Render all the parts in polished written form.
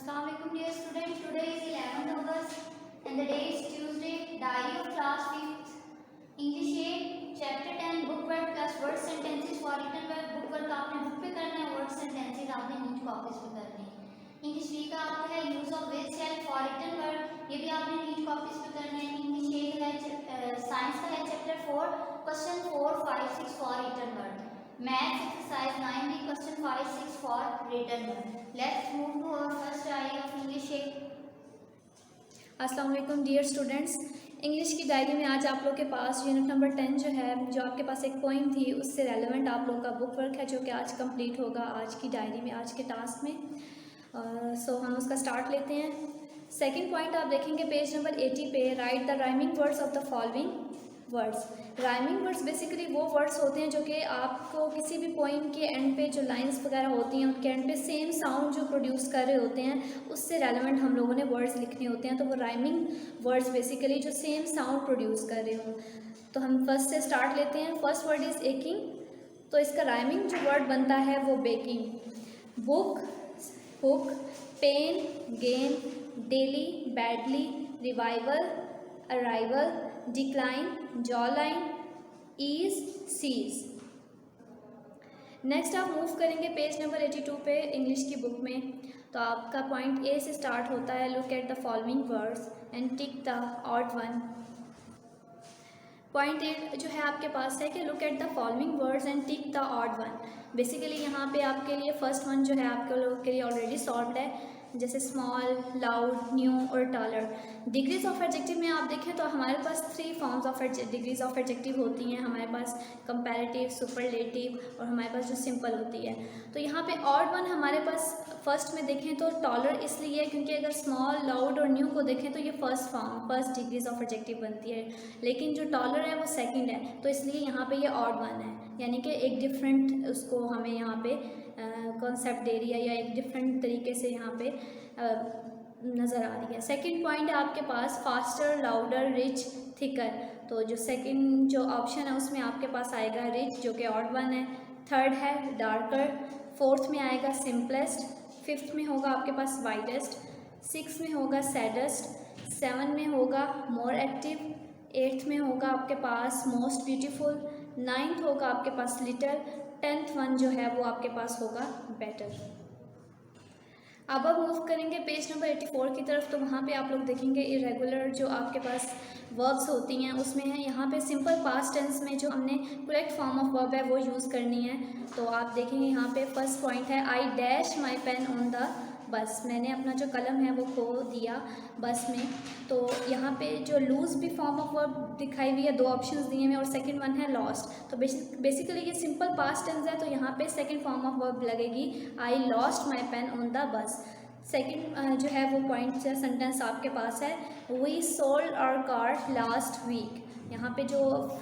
Assalamualaikum dear students. Today is 11th August and the day is Tuesday. Diary of class 5th English 8 chapter 10 book word plus word sentences for written word. book work आपने book पे करना है, word sentences आपने neat copies पे करने हैं. English V का आपका है use of which help for written word, ये भी आपने नीट कॉपीज पे करने हैं. इंग्लिश 8 है साइंस का है chapter 4 question 4, 5, 6 for written word. Math exercise 9b question 5, 6 for written word. Let's move to our first diary of English 8. अस्सलाम वालेकुम डियर स्टूडेंट्स. इंग्लिश की डायरी में आज आप लोग के पास यूनिट नंबर 10 जो है, जो आपके पास एक पोइम थी उससे रेलेवेंट आप लोग का बुक वर्क है जो कि आज कंप्लीट होगा आज की डायरी में, आज के टास्क में. सो हम उसका स्टार्ट लेते हैं. सेकंड पॉइंट आप देखेंगे पेज नंबर 80 पे. Right the rhyming words of the following words. Rhyming words basically वो वर्ड्स होते हैं जो कि आपको किसी भी पोइम के एंड पे जो लाइंस वगैरह होती हैं उनके एंड पे सेम साउंड जो प्रोड्यूस कर रहे होते हैं उससे रेलेवेंट हम लोगों ने वर्ड्स लिखने होते हैं. तो वो राइमिंग वर्ड्स बेसिकली जो सेम साउंड प्रोड्यूस कर रहे हों. तो हम फर्स्ट से स्टार्ट लेते हैं. First word is aching. तो इसका राइमिंग जो वर्ड बनता है वो baking. Book, hook, pen, gain, daily, badly, revival, arrival, decline, jawline, ease, cease. Next आप मूव करेंगे पेज नंबर 82 पे इंग्लिश की बुक में. तो आपका पॉइंट ए से स्टार्ट होता है. Look at the following words and tick the odd one. Point A जो है आपके पास है कि look at the following words and tick the odd one. Basically यहाँ पे आपके लिए फर्स्ट वन जो है आपके लोगों के लिए ऑलरेडी सॉल्व्ड है, जैसे स्मॉल, लाउड, न्यू और टॉलर. डिग्रीज ऑफ एडजेक्टिव में आप देखें तो हमारे पास 3 forms of degrees of adjective होती हैं. हमारे पास कंपैरेटिव, सुपरलेटिव और हमारे पास जो सिंपल होती है. तो यहाँ पे ऑड वन हमारे पास फर्स्ट में देखें तो टॉलर इसलिए है क्योंकि अगर स्मॉल, लाउड और न्यू को देखें तो ये first form, first degrees of adjective बनती है. लेकिन जो टॉलर है वो सेकेंड है, तो इसलिए यहाँ पर ये ऑड वन है. यानी कि एक डिफरेंट उसको हमें यहाँ पे कॉन्सेप्ट दे रही है या एक डिफरेंट तरीके से यहाँ पे नज़र आ रही है. सेकंड पॉइंट है आपके पास फास्टर, लाउडर, रिच, थिकर. तो जो सेकंड जो ऑप्शन है उसमें आपके पास आएगा रिच जो कि ऑड वन है. थर्ड है डार्कर. फोर्थ में आएगा सिंपलेस्ट. फिफ्थ में होगा आपके पास वाइडेस्ट. सिक्स में होगा सैडेस्ट. 7 में होगा मोर एक्टिव. 8th में होगा आपके पास मोस्ट ब्यूटीफुल. 9th होगा आपके पास लिटल. 10th वन जो है वो आपके पास होगा बेटर. अब मूव करेंगे पेज नंबर 84 की तरफ. तो वहाँ पे आप लोग देखेंगे इरेगुलर जो आपके पास वर्ब्स होती हैं उसमें है यहाँ पे सिंपल पास्ट टेंस में जो हमने करेक्ट फॉर्म ऑफ वर्ब है वो यूज़ करनी है. तो आप देखेंगे यहाँ पे फर्स्ट पॉइंट है I dash my pen on the बस. मैंने अपना जो कलम है वो खो दिया बस में. तो यहाँ पे जो लूज़ भी फॉर्म ऑफ वर्ब दिखाई हुई है, 2 ऑप्शंस दिए हुए और सेकंड वन है लॉस्ट. तो बेसिकली ये सिंपल पास्ट टेंस है तो यहाँ पे सेकंड फॉर्म ऑफ वर्ब लगेगी I lost my pen on the bus. Second जो है वो पॉइंट से सेंटेंस आपके पास है we sold our car last week. यहाँ पे जो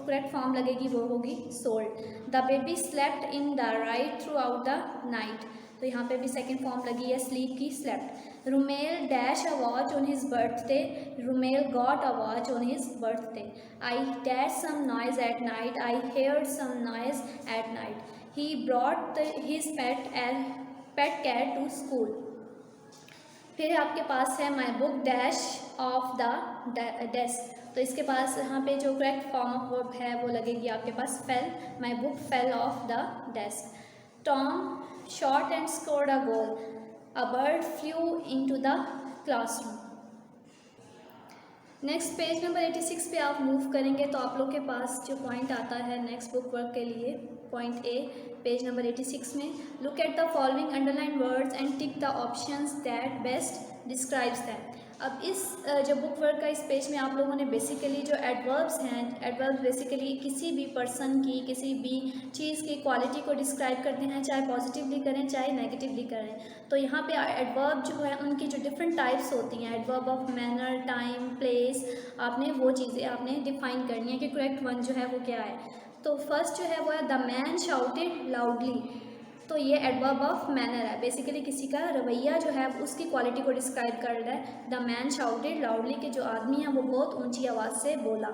करेक्ट फॉर्म लगेगी वो होगी sold. The baby slept in the right throughout the night. तो यहाँ पे भी सेकंड फॉर्म लगी है स्लीप की, slept. Rumel dash a watch on his birthday. Rumel got a watch on his birthday. I dash some noise at night. I heard some noise at night. He brought his pet cat to school. फिर आपके पास है my book dash off the desk. तो इसके पास यहाँ पे जो correct form of verb है वो लगेगी आपके pass fail. My book fell off the desk. Tom shot and scored a goal. A bird flew into the classroom. Next page number 86 पे आप मूव करेंगे तो आप लोग के पास जो पॉइंट आता है नेक्स्ट बुक वर्क के लिए पॉइंट ए पेज नंबर 86 में look at the following underline words and tick the options that best describes them. अब इस जो बुक वर्क का इस पेज में आप लोगों ने बेसिकली जो एडवर्ब्स हैं, एडवर्ब्स बेसिकली किसी भी पर्सन की, किसी भी चीज़ की क्वालिटी को डिस्क्राइब करते हैं, चाहे पॉजिटिवली करें चाहे नेगेटिवली करें. तो यहाँ पे एडवर्ब जो है उनकी जो डिफरेंट टाइप्स होती हैं, adverb of manner, time, place, आपने वो चीज़ें आपने डिफाइन करनी है कि करेक्ट वन जो है वो क्या है. तो फर्स्ट जो है वो है द मैन शाउटेड लाउडली. तो ये एडवर्ब ऑफ मैनर है, बेसिकली किसी का रवैया जो है उसकी क्वालिटी को डिस्क्राइब कर रहा है. द मैन शाउटेड लाउडली, के जो आदमी है वो बहुत ऊंची आवाज़ से बोला.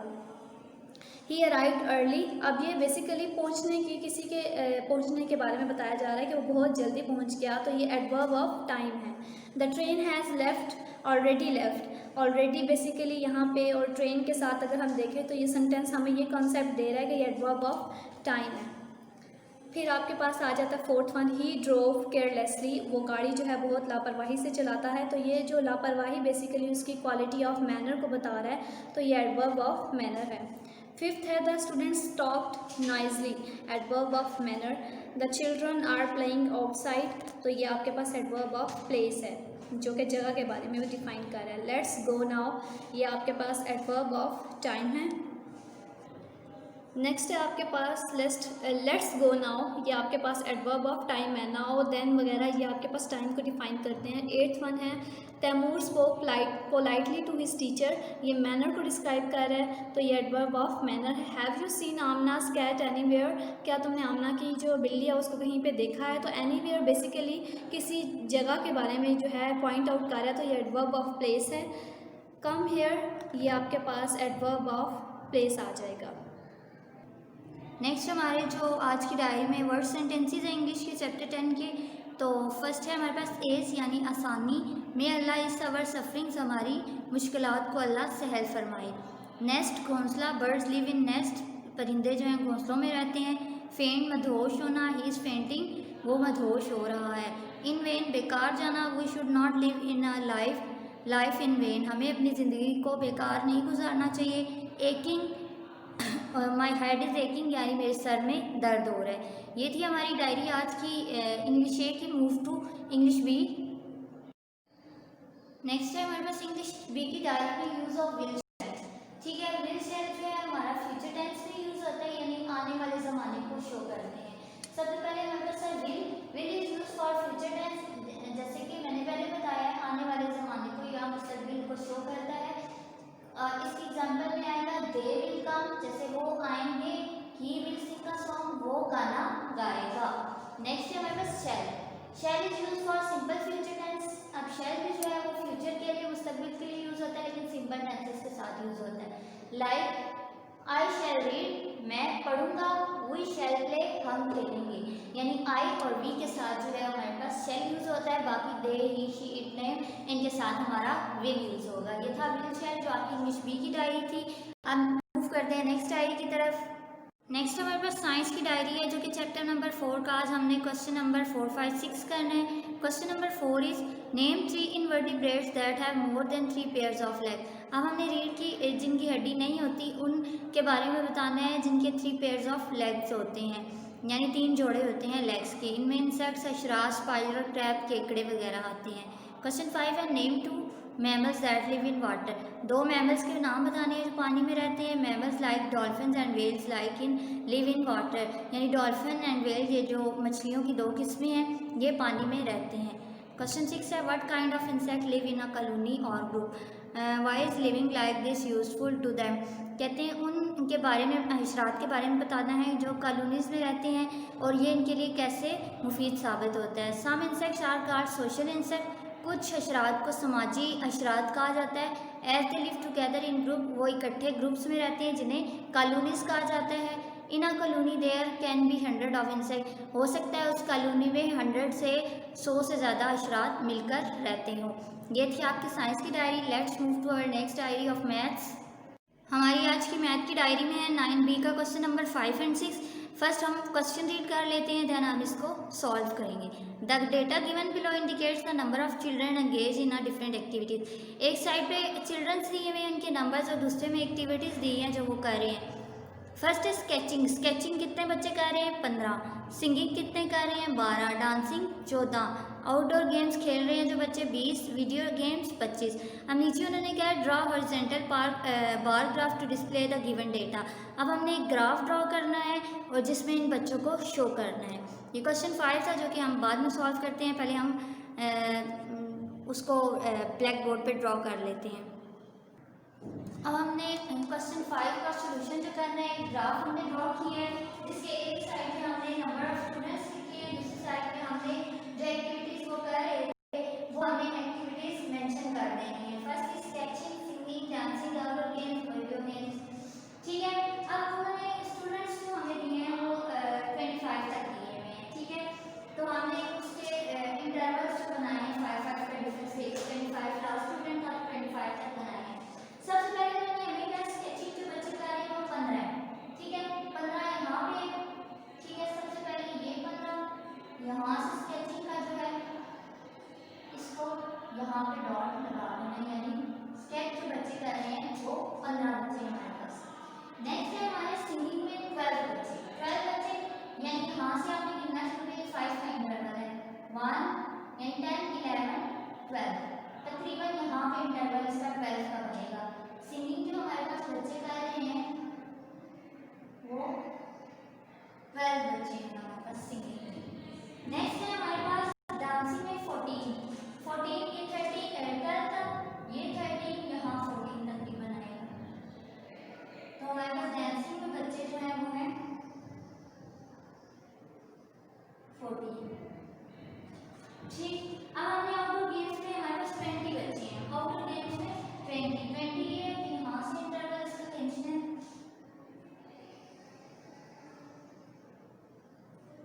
ही अराइव्ड अर्ली। अब ये बेसिकली पहुंचने की किसी के पहुंचने के बारे में बताया जा रहा है कि वो बहुत जल्दी पहुंच गया, तो ये एडवर्ब ऑफ टाइम है। The train has left, already left. Already basically यहाँ पे और ट्रेन के साथ अगर हम देखें तो ये सेंटेंस हमें ये कॉन्सेप्ट दे रहा है कि ये एडवर्ब ऑफ टाइम है। फिर आपके पास आ जाता है फोर्थ वन, ही ड्रोव केयरलेसली। वो गाड़ी जो है बहुत लापरवाही से चलाता है, तो ये जो लापरवाही बेसिकली उसकी क्वालिटी ऑफ मैनर को बता रहा है, तो ये एडवर्ब ऑफ मैनर है। फिफ्थ है the students talked noisily, adverb of manner. The children are playing outside, तो ये आपके पास एडवर्ब ऑफ प्लेस है जो कि जगह के बारे में भी डिफाइन कर रहा है। लेट्स गो नाउ, ये आपके पास एडवर्ब ऑफ टाइम है। नेक्स्ट है आपके पास लेट्स गो नाउ, ये आपके पास एडवर्ब ऑफ टाइम है। नाउ, देन वगैरह ये आपके पास टाइम को डिफाइन करते हैं। एट्थ वन है Taimur spoke politely to his teacher, ये मैनर को डिस्क्राइब कर रहा है, तो ये एडवर्ब ऑफ मैनर है। Have you seen Amna's cat anywhere, क्या तुमने आमना की जो बिल्ली है उसको कहीं पे देखा है? तो एनीवेयर बेसिकली किसी जगह के बारे में जो है पॉइंट आउट कर रहा है, तो ये एडवर्ब ऑफ प्लेस है। कम हेयर, ये आपके पास एडवर्ब ऑफ प्लेस आ जाएगा। नेक्स्ट हमारे जो आज की डायरी में वर्ड सेंटेंसेस हैं इंग्लिश के चैप्टर 10 के, तो फर्स्ट है हमारे पास एस यानी आसानी। मे अल्लाह इस अवर सफरिंग्स, हमारी मुश्किलात को अल्लाह सहल फरमाए। नेस्ट घोंसला, बर्ड्स लिव इन नेस्ट, परिंदे जो हैं घोंसलों में रहते हैं। फेंट मदहोश होना, ही इज़ फेंटिंग, वो मदहोश हो रहा है। इन वेन बेकार जाना, we should not live in a life in vain, हमें अपनी ज़िंदगी को बेकार नहीं गुजारना चाहिए। Aching, my head is aching, यानी मेरे सर में दर्द हो रहा है। ये थी हमारी डायरी आज की इंग्लिश ए की। Move to English B. Next है हमारे पास इंग्लिश बी की डायरी में यूज़ ऑफ विल शेल्स। ठीक है, विल शेल्स जो है हमारा फ्यूचर टेंस में यूज़ होता है, यानी आने वाले ज़माने को शो करते हैं। सबसे पहले हमारे पास है will is use for future tense, जैसे कि मैंने पहले बताया आने वाले ज़माने को या मुस्तकबिल को शो करता है। इसकी एग्जाम्पल में आएगा दे विल कम, जैसे वो आएंगे। He will sing a song, वो गाना गाएगा। नेक्स्ट है हमारे पास shall is use for simple future tense. अब शैल भी जो है वो फ्यूचर के लिए, मुस्तकबिल के लिए यूज होता है, लेकिन सिंपल टेंसेस के साथ यूज होता है। लाइक आई शैल रीड, मैं पढ़ूंगा। वी शैल प्ले, हम खेलेंगे। यानी आई और वी के साथ जो है हमारे पास शैल यूज होता है, बाकी दे ही शी इट ने इनके साथ हमारा विल यूज होगा। ये था विल शैल जो आपकी इंग्लिश बी की डायरी थी। अब मूव करते हैं नेक्स्ट डायरी की तरफ। नेक्स्ट हमारे पास साइंस की डायरी है जो कि चैप्टर नंबर 4 का आज हमने क्वेश्चन नंबर 4, 5, 6 करना है। Question number 4 is name 3 invertebrates that have more than 3 pairs of leg. अब हमने रीढ़ की जिनकी हड्डी नहीं होती उनके बारे में बताना है जिनके 3 पेयर्स ऑफ लेग्स होते हैं, यानी 3 जोड़े होते हैं लेग्स के। इनमें इंसेक्ट्स, अशरास, स्पाइडर, क्रैब, केकड़े वगैरह आते हैं। क्वेश्चन 5 है name 2 mammals that live in water. 2 mammals के नाम बताने हैं जो पानी में रहते हैं। Mammals like dolphin and whales like in live in water, यानी डॉल्फिन एंड वेल ये जो मछलियों की 2 किस्में हैं ये पानी में रहते हैं। क्वेश्चन 6 है what kind of insect live in a colony और group, why is living like this useful to them. कहते हैं उनके बारे में, हशरात के बारे में बताना है जो कॉलोनीज़ में रहते हैं और ये इनके लिए कैसे मुफीद साबित होता है। Some insects are called social insect, कुछ हशरात को समाजी हशरात कहा जाता है। As they live together in group, वो इकट्ठे ग्रुप्स में रहते हैं जिन्हें कॉलोनीज़ कहा जाता है। In a colony there can be 100 of insect, हो सकता है उस कॉलोनी में 100 से 100 से ज़्यादा हशरात मिलकर रहते हों। ये थी आपकी साइंस की diary. Let's move to our next diary of maths. हमारी आज की मैथ की डायरी में है 9B का क्वेश्चन नंबर 5 एंड 6। फर्स्ट हम क्वेश्चन रीड कर लेते हैं, देन हम इसको सॉल्व करेंगे। The data given below indicates the number of children engage in a different activities. एक साइड पे चिल्ड्रंस दिए हुए हैं, उनके नंबर्स, और दूसरे में एक्टिविटीज़ दी हैं जो वो कर रहे हैं। फर्स्ट है स्केचिंग। स्केचिंग कितने बच्चे कर रहे हैं? 15। सिंगिंग कितने कर रहे हैं? 12। डांसिंग 14। आउटडोर गेम्स खेल रहे हैं जो बच्चे 20। Video games 25। अब नीचे उन्होंने क्या है, draw horizontal bar graph to display the given data. अब हमने एक ग्राफ ड्रॉ करना है और जिसमें इन बच्चों को शो करना है। ये क्वेश्चन 5 था जो कि हम बाद में सॉल्व करते हैं, पहले हम उसको ब्लैक बोर्ड पर ड्रॉ कर लेते हैं। अब हमने क्वेश्चन 5 का सोल्यूशन जो करना है, ग्राफ हमने ड्रॉ किया है। इसके एक साइड पे हमने नंबर ऑफ स्टूडेंट्स लिखे हैं, दूसरी साइड पे हमने जो एक्टिविटीज़ वो कर रहे थे वो हमें एक्टिविटीज़ मेंशन कर देनी है। First sketching, singing, dancing, outdoor games, video games. ठीक है। अब उन्होंने स्टूडेंट्स जो हमें दिए हैं वो 25 तक दिए हुए हैं, ठीक है। तो हमने उसके इंटरवल्स जो बनाए हैं 5 का डिफरेंस 25 लास्ट स्टूडेंट का 25 तक बनाए हैं। सबसे पहले मैंने हमें क्या स्केचिंग जो बच्चे का है वो 15 है, ठीक है। 15 यहाँ पे, ठीक है। सबसे पहले ये 15 यहाँ से स्केचिंग का जो है इसको यहाँ पे डॉट लगा देना, यानी स्केच जो बच्चे कर रहे हैं वो 15 बच्चे हमारे पास। नेक्स्ट है हमारे सिंगिंग में 12 बच्चे, 12 बच्चे यानी यहाँ से आपने गिनना शुरू किया 5 का इंटरवल है 1 एंड 10 11 12, तकरीबन यहाँ पे इंटरवल इसका 12 का बनेगा। सिंगिंग जो हमारे पास बच्चे कर रहे हैं वो 12 बच्चे हैं हमारे पास सिंगिंग में। नेक्स्ट है हमारे पास डांसिंग में 14 ये 30 12 तक, ये 13 यहाँ 14 तकरीबन आएगा। तो हमारे पास डांसिंग में बच्चे जो हैं वो हैं 14, ठीक। अब हमने आउटडोर गेम्स में हमारे पास 20 बच्चे हैं। आउटडोर गेम्स में 20 ये है कि यहाँ से इंटरवल इसका खींचना है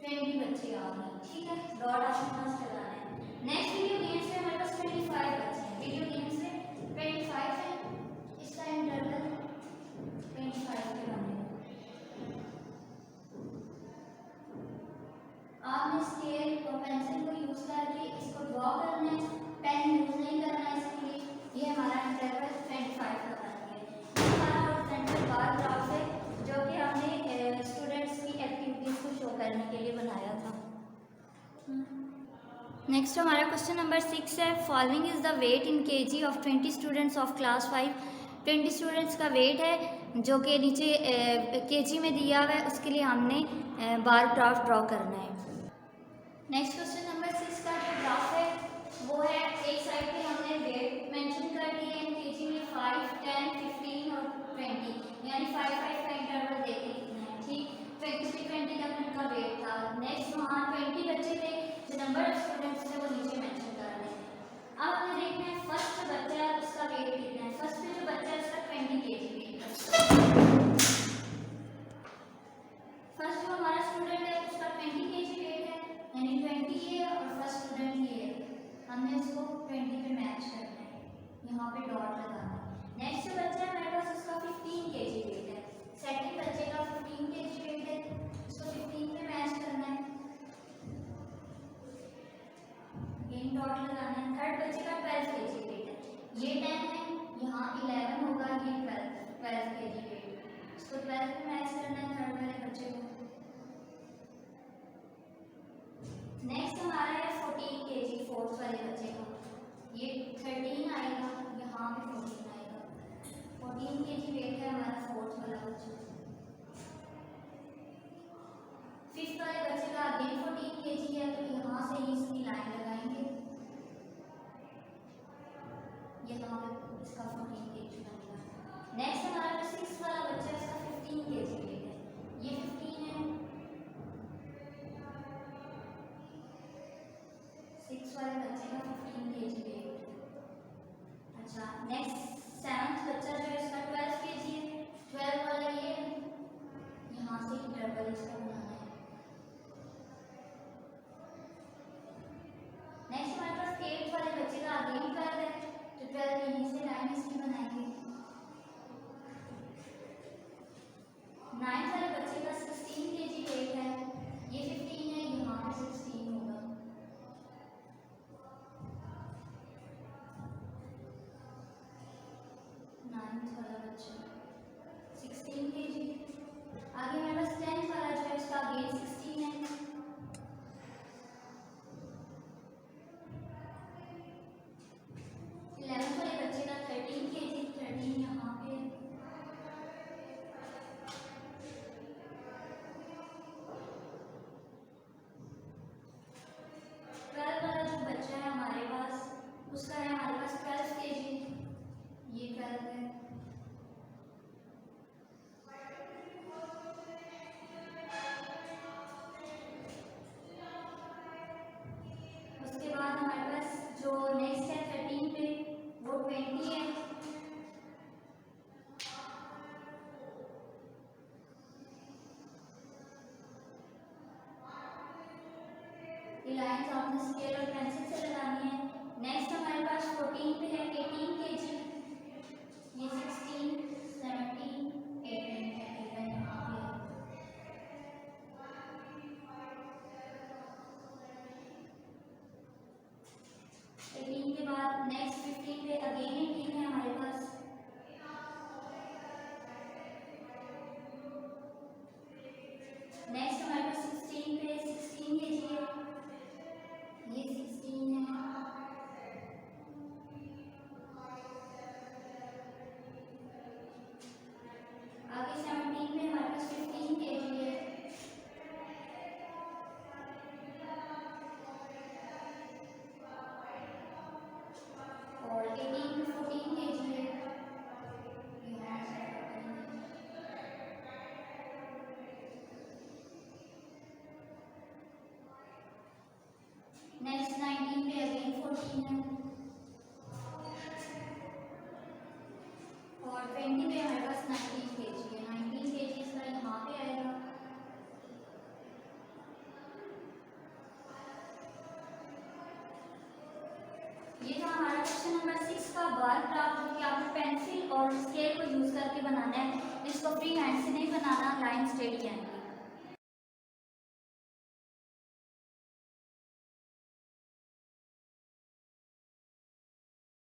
20 बच्चे आ गए, ठीक है। डॉट आपके पास लगाना है। नेक्स्ट वीडियो गेम्स में हमारे पास 25 बच्चे हैं। वीडियो गेम्स में 25 है, इसका इंटरवल 25 के बनेगा। आपने स्केल और पेंसिल को यूज करके इसको ड्रॉ करना है, पेन यूज नहीं करना है इसके लिए। ये हमारा इंटरवल 25 का बन गया। ये हमारा हॉरिजॉन्टल बार ग्राफ है जो कि हमने स्टूडेंट्स की एक्टिविटीज को शो करने के लिए बनाया था। नेक्स्ट हमारा क्वेश्चन नंबर 6 है, following is the weight in kg of 20 students of class 5। 20 students का वेट है जो कि नीचे केजी में दिया हुआ है, उसके लिए हमने बार ग्राफ ड्रॉ करना है। नेक्स्ट क्वेश्चन नंबर 6 का जो ग्राफ है वो है, एक साइड पे हमने वेट मेंशन कर दिए हैं केजी में 5 10 15 और 20, यानी 5 का इंटरवल देके लिखना है, ठीक। 20 तक उनका वेट था। नेक्स्ट वहाँ 20 बच्चे थे, जो नंबर ऑफ स्टूडेंट्स थे वो नीचे मेंशन कर रहे हैं। अब हमें देखना है फर्स्ट बच्चा है उसका वेट कितना है। फर्स्ट पे जो बच्चा है उसका 20 केजी वेट है। फर्स्ट जो हमारा स्टूडेंट है उसका 20 केजी वेट है, यानी 20 ये और फर्स्ट स्टूडेंट ये है, हमने उसको 20 पे मैच करना है, यहाँ पे डॉट लगाना है। नेक्स्ट बच्चा है हमारे पास उसका 15 केजी वेट है। सेकंड बच्चे का 15 केजी वेट है, उसको 15 पे मैच करना है, अगेन डॉट लगाना है। थर्ड बच्चे का 12 केजी वेट है, ये 10 है, यहाँ 11 होगा, ये 12 केजी वेट, इसको 12 पे मैच करना है थर्ड वाले बच्चे को। नेक्स्ट हमारा है 14 केजी फोर्थ वाले बच्चे का, ये 13 आएगा, यहाँ पे 14 आएगा। 14 केजी वेट है हमारा फोर्थ वाला बच्चा। फिफ्थ वाले बच्चे का अगेन 14 केजी है, तो यहाँ से ही इसकी लाइन लगाएंगे, यहाँ पे इसका 14 केजी बनेगा। नेक्स्ट हमारा जो 6 वाला बच्चा है इसका 15 केजी वेट है, ये 15 है, 6 वाले बच्चे का 15 केजी वेट। अच्छा, नेक्स्ट 7th बच्चा जो है इसका 12 केजी है, 12 वाला ये है, यहाँ से इंटरवल इसका बनाना है। नेक्स्ट हमारे पास 8th वाले बच्चे का अगेन 12 है, तो 12 यहीं से लाइन इसकी बनाएंगे। ये लाइंस आपने स्केल और पेंसिल से लगानी है। नेक्स्ट हमारे पास 14 पे है 18 kg, ये 16, 17, 18 है। 18 के बाद नेक्स्ट 15 पे अगेन 18 है हमारे पास। नेक्स्ट हमारे पास 16 पे 16 kg है, ये 16 है। आगे 17 पे हमारे पास 15 kg है। और 18 पे 14 kg है। नेक्स्ट 19 पे अगेन 14 है। और 20 पे हमारे पास 19 kg है। 19 kg इसका यहाँ पे आएगा। ये था हमारा क्वेश्चन नंबर 6 का बार ग्राफ, जो कि आपने पेंसिल और स्केल को यूज करके बनाना है। इसको फ्री हैंड से नहीं बनाना, लाइन स्ट्रेट ही आएंगी।